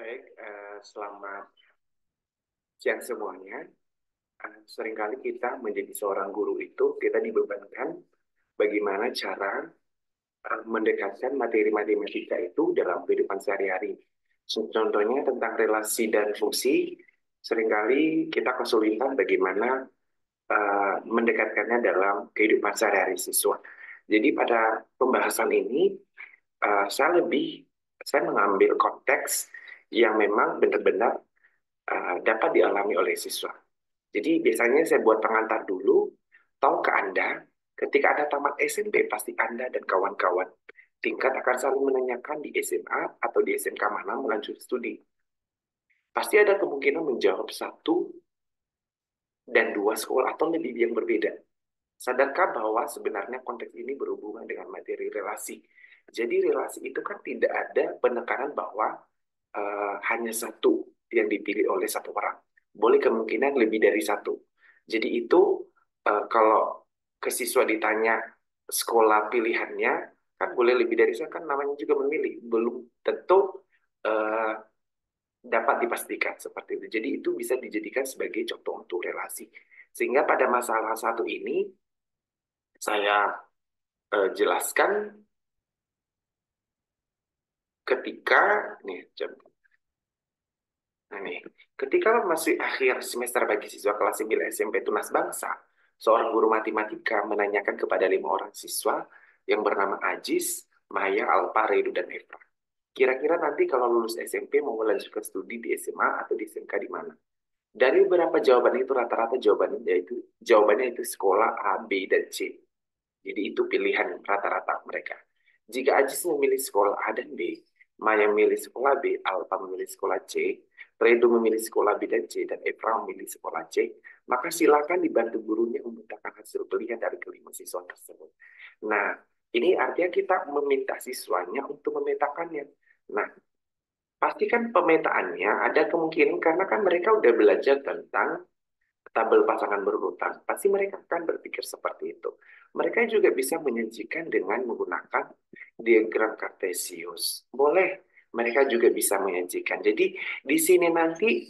Baik, selamat siang semuanya. Seringkali kita menjadi seorang guru itu kita dibebankan bagaimana cara mendekatkan materi matematika itu dalam kehidupan sehari-hari. Contohnya tentang relasi dan fungsi, seringkali kita kesulitan bagaimana mendekatkannya dalam kehidupan sehari-hari siswa. Jadi pada pembahasan ini eh, saya lebih saya mengambil konteks yang memang benar-benar dapat dialami oleh siswa. Jadi biasanya saya buat pengantar dulu, tahu ke Anda, ketika Anda tamat SMP, pasti Anda dan kawan-kawan tingkat akan saling menanyakan di SMA atau di SMK mana melanjutkan studi. Pasti ada kemungkinan menjawab satu dan dua sekolah atau lebih yang berbeda. Sadarkah bahwa sebenarnya konteks ini berhubungan dengan materi relasi? Jadi relasi itu kan tidak ada penekanan bahwa hanya satu yang dipilih oleh satu orang. Boleh kemungkinan lebih dari satu. Jadi itu kalau ke siswa ditanya sekolah pilihannya, kan boleh lebih dari satu, kan namanya juga memilih. Belum tentu eh, dapat dipastikan seperti itu. Jadi itu bisa dijadikan sebagai contoh untuk relasi. Sehingga pada masalah satu ini, saya jelaskan ketika, nih, nah nih, ketika masih akhir semester bagi siswa kelas 9 SMP Tunas Bangsa, seorang guru matematika menanyakan kepada 5 orang siswa yang bernama Ajis, Maya, Alpa, Redu, dan Efra. Kira-kira nanti kalau lulus SMP mau melanjutkan studi di SMA atau di SMK di mana? Dari beberapa jawaban itu rata-rata jawabannya itu sekolah A, B, dan C. Jadi itu pilihan rata-rata mereka. Jika Ajis memilih sekolah A dan B, Maya memilih sekolah B, Alfa memilih sekolah C, Redo memilih sekolah B dan C, dan Efra memilih sekolah C, maka silakan dibantu gurunya memetakan hasil pilihan dari kelima siswa tersebut. Nah, ini artinya kita meminta siswanya untuk memetakannya. Nah, pastikan pemetaannya ada kemungkinan karena kan mereka udah belajar tentang tabel pasangan berurutan, pasti mereka akan berpikir seperti itu. Mereka juga bisa menyajikan dengan menggunakan diagram kartesius. Boleh, mereka juga bisa menyajikan. Jadi di sini nanti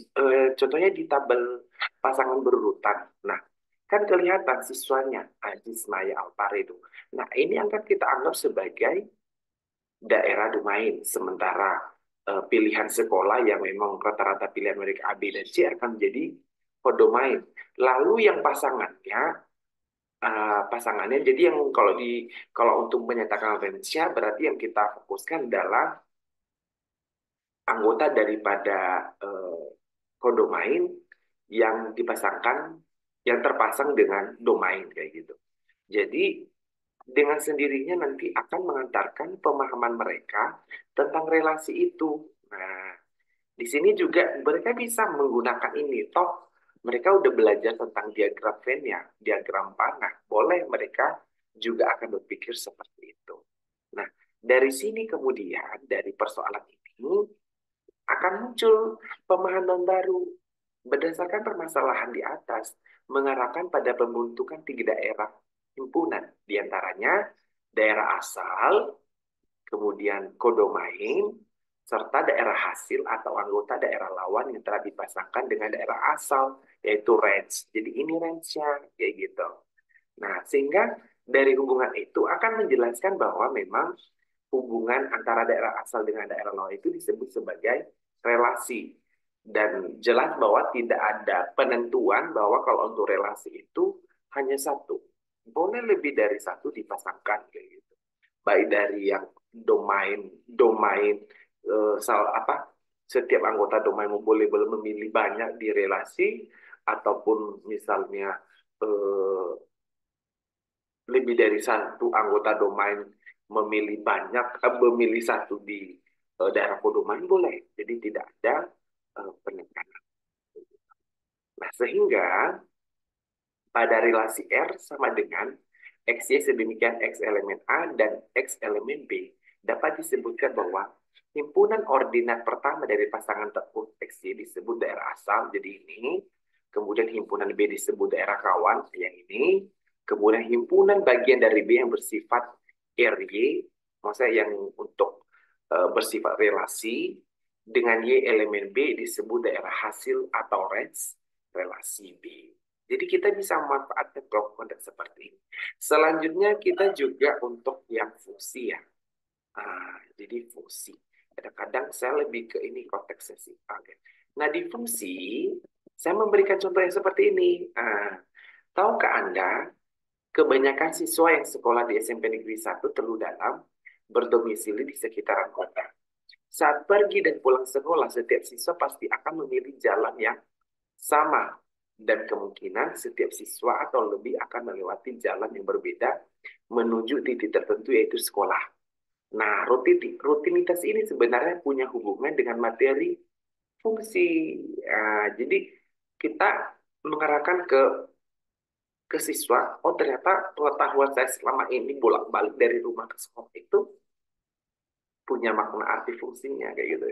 contohnya di tabel pasangan berurutan. Nah, kan kelihatan siswanya Ajis, Maya, Alparedo. Nah, ini akan kita anggap sebagai daerah domain. Sementara pilihan sekolah yang memang rata-rata pilihan mereka A, B, dan C akan menjadi kodomain. Lalu yang pasangannya, jadi yang kalau untuk menyatakan referensia berarti yang kita fokuskan adalah anggota daripada kodomain yang yang terpasang dengan domain kayak gitu. Jadi dengan sendirinya nanti akan mengantarkan pemahaman mereka tentang relasi itu. Nah, di sini juga mereka bisa menggunakan ini. Toh, mereka udah belajar tentang diagram Venn ya, diagram panah. Boleh mereka juga akan berpikir seperti itu. Nah, dari sini kemudian, dari persoalan ini, akan muncul pemahaman baru berdasarkan permasalahan di atas mengarahkan pada pembentukan 3 daerah himpunan, diantaranya daerah asal, kemudian kodomain, serta daerah hasil atau anggota daerah lawan yang telah dipasangkan dengan daerah asal, yaitu range. Jadi ini range-nya, kayak gitu. Nah, sehingga dari hubungan itu akan menjelaskan bahwa memang hubungan antara daerah asal dengan daerah lawan itu disebut sebagai relasi. Dan jelas bahwa tidak ada penentuan bahwa kalau untuk relasi itu hanya satu. Boleh lebih dari satu dipasangkan kayak gitu. Baik dari yang domain setiap anggota domain boleh memilih banyak di relasi ataupun misalnya eh, lebih dari satu anggota domain memilih satu di daerah kodomain boleh. Jadi tidak ada penekanan. Nah, sehingga pada relasi R sama dengan XY sedemikian X elemen A dan X elemen B dapat disebutkan bahwa himpunan ordinat pertama dari pasangan tepuk XY disebut daerah asal, jadi ini. Kemudian himpunan B disebut daerah kawan, yang ini. Kemudian himpunan bagian dari B yang bersifat RY, maksudnya yang untuk bersifat relasi, dengan Y elemen B disebut daerah hasil atau range relasi B. Jadi kita bisa memanfaatkan kelompok konteks seperti ini. Selanjutnya kita juga untuk yang fungsi ya. Jadi fungsi. Kadang-kadang saya lebih ke ini konteksnya sih. Oke. Nah di fungsi, saya memberikan contoh yang seperti ini. Tahukah Anda, kebanyakan siswa yang sekolah di SMP Negeri 1 Telu Dalam berdomisili di sekitaran kota. Saat pergi dan pulang sekolah, setiap siswa pasti akan memilih jalan yang sama. Dan kemungkinan setiap siswa atau lebih akan melewati jalan yang berbeda menuju titik tertentu yaitu sekolah. Nah, rutinitas ini sebenarnya punya hubungan dengan materi fungsi. Jadi kita mengarahkan ke siswa, oh ternyata pengetahuan saya selama ini bolak-balik dari rumah ke sekolah itu punya makna arti fungsinya kayak gitu.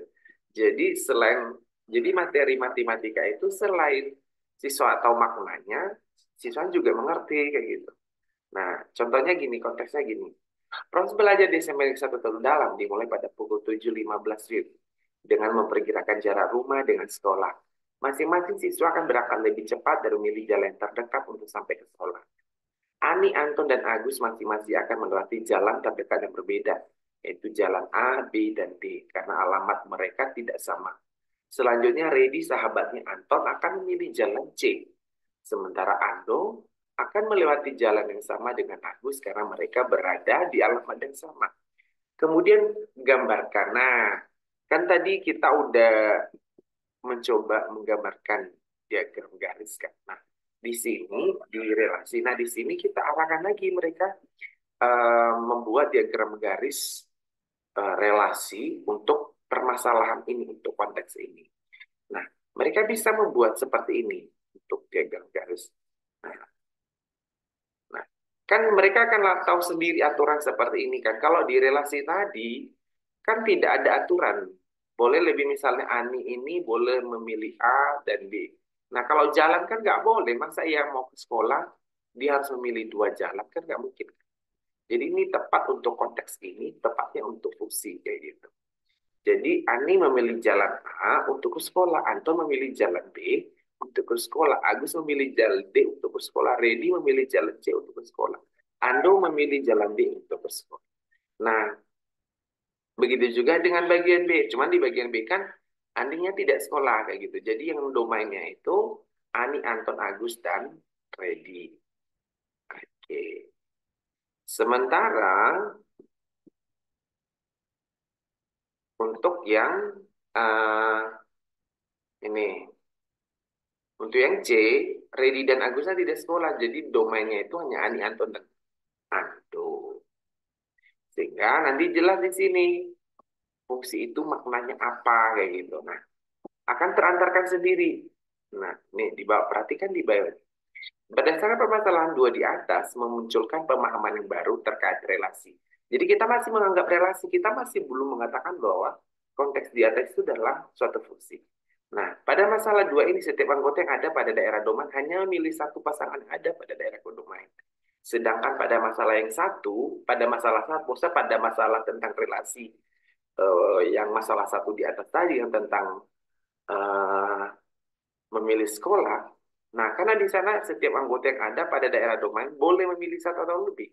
Jadi materi matematika itu selain siswa atau maknanya, siswa juga mengerti kayak gitu. Nah, contohnya gini, konteksnya gini. Proses belajar di SMP 1 Telu Dalam dimulai pada pukul 7.15 WIB dengan memperkirakan jarak rumah dengan sekolah. Masing-masing siswa akan berangkat lebih cepat dan memilih jalan terdekat untuk sampai ke sekolah. Ani, Anton, dan Agus masing-masing akan melewati jalan terdekat yang berbeda, yaitu jalan A, B, dan D, karena alamat mereka tidak sama. Selanjutnya, Redi, sahabatnya Anton, akan memilih jalan C. Sementara Ando akan melewati jalan yang sama dengan Agus karena mereka berada di alamat yang sama. Kemudian gambarkan. Nah, kan tadi kita udah mencoba menggambarkan diagram garis kan. Nah, di sini di relasi. Nah, di sini kita arahkan lagi mereka membuat diagram garis relasi untuk permasalahan ini, untuk konteks ini. Nah, mereka bisa membuat seperti ini untuk diagram garis. Nah, kan mereka akan tahu sendiri aturan seperti ini kan. Kalau di relasi tadi, kan tidak ada aturan. Boleh lebih misalnya Ani ini boleh memilih A dan B. Nah, kalau jalan kan nggak boleh. Masa yang mau ke sekolah, dia harus memilih dua jalan, kan nggak mungkin. Jadi ini tepat untuk konteks ini, tepatnya untuk fungsi kayak gitu. Jadi Ani memilih jalan A untuk ke sekolah, Anton memilih jalan B untuk ke sekolah, Agus memilih jalan D untuk ke sekolah, Redi memilih jalan C untuk ke sekolah, Ando memilih jalan D untuk ke sekolah. Nah, begitu juga dengan bagian B. Cuman di bagian B kan Aninya tidak sekolah kayak gitu. Jadi yang domainnya itu Ani, Anton, Agus, dan Redi. Oke. Sementara untuk yang uh, ini, untuk yang C, Redi dan Agusnya tidak sekolah. Jadi domainnya itu hanya Ani, Anton, dan Ando. Sehingga nanti jelas di sini fungsi itu maknanya apa kayak gitu. Nah, akan terantarkan sendiri. Nah, nih perhatikan di bawah. Berdasarkan permasalahan dua di atas memunculkan pemahaman yang baru terkait relasi. Jadi kita masih menganggap relasi, kita masih belum mengatakan bahwa konteks di atas itu adalah suatu fungsi. Nah, pada masalah dua ini setiap anggota yang ada pada daerah domain hanya memilih satu pasangan yang ada pada daerah domain. Sedangkan pada masalah yang satu, maksudnya pada masalah tentang relasi, yang masalah satu di atas tadi yang tentang eh, memilih sekolah. Nah, karena di sana setiap anggota yang ada pada daerah domain boleh memilih satu atau lebih.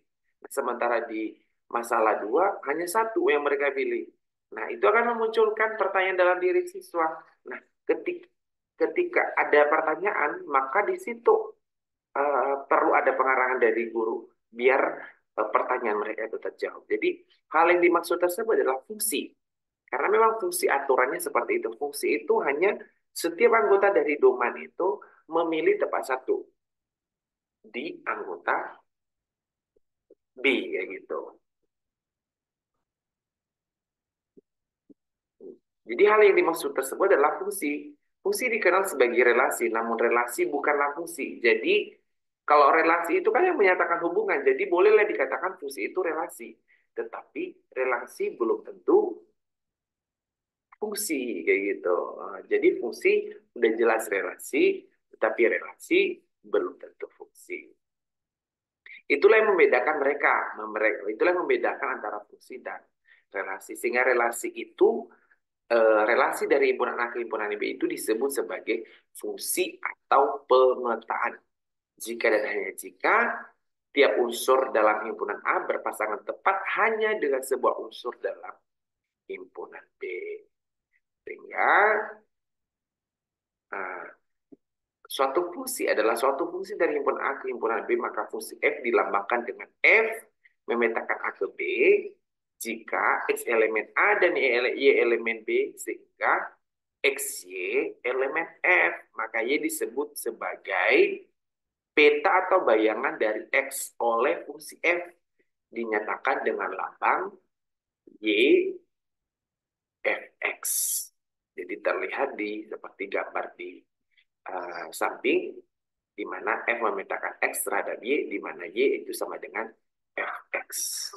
Sementara di masalah dua, hanya satu yang mereka pilih. Nah, itu akan memunculkan pertanyaan dalam diri siswa. Nah, ketika ada pertanyaan, maka di situ perlu ada pengarahan dari guru biar pertanyaan mereka itu terjawab. Jadi, hal yang dimaksud tersebut adalah fungsi. Karena memang fungsi aturannya seperti itu. Fungsi itu hanya setiap anggota dari domain itu memilih tepat satu di anggota B kayak gitu. Jadi hal yang dimaksud tersebut adalah fungsi. Fungsi dikenal sebagai relasi, namun relasi bukanlah fungsi. Jadi kalau relasi itu kan yang menyatakan hubungan, jadi bolehlah dikatakan fungsi itu relasi. Tetapi relasi belum tentu fungsi kayak gitu. Jadi fungsi udah jelas relasi, tetapi relasi belum tentu fungsi. Itulah yang membedakan mereka. Itulah yang membedakan antara fungsi dan relasi. Sehingga relasi itu relasi dari himpunan A ke himpunan B itu disebut sebagai fungsi atau pemetaan. Jika dan hanya jika tiap unsur dalam himpunan A berpasangan tepat hanya dengan sebuah unsur dalam himpunan B. Sehingga uh, suatu fungsi adalah suatu fungsi dari himpunan A ke himpunan B, maka fungsi F dilambangkan dengan F memetakan A ke B jika X elemen A dan Y elemen B, sehingga XY elemen F, maka Y disebut sebagai peta atau bayangan dari X oleh fungsi F, dinyatakan dengan lambang Y Fx. Jadi terlihat seperti gambar di samping, di mana F memetakan X terhadap Y, di mana Y itu sama dengan Fx.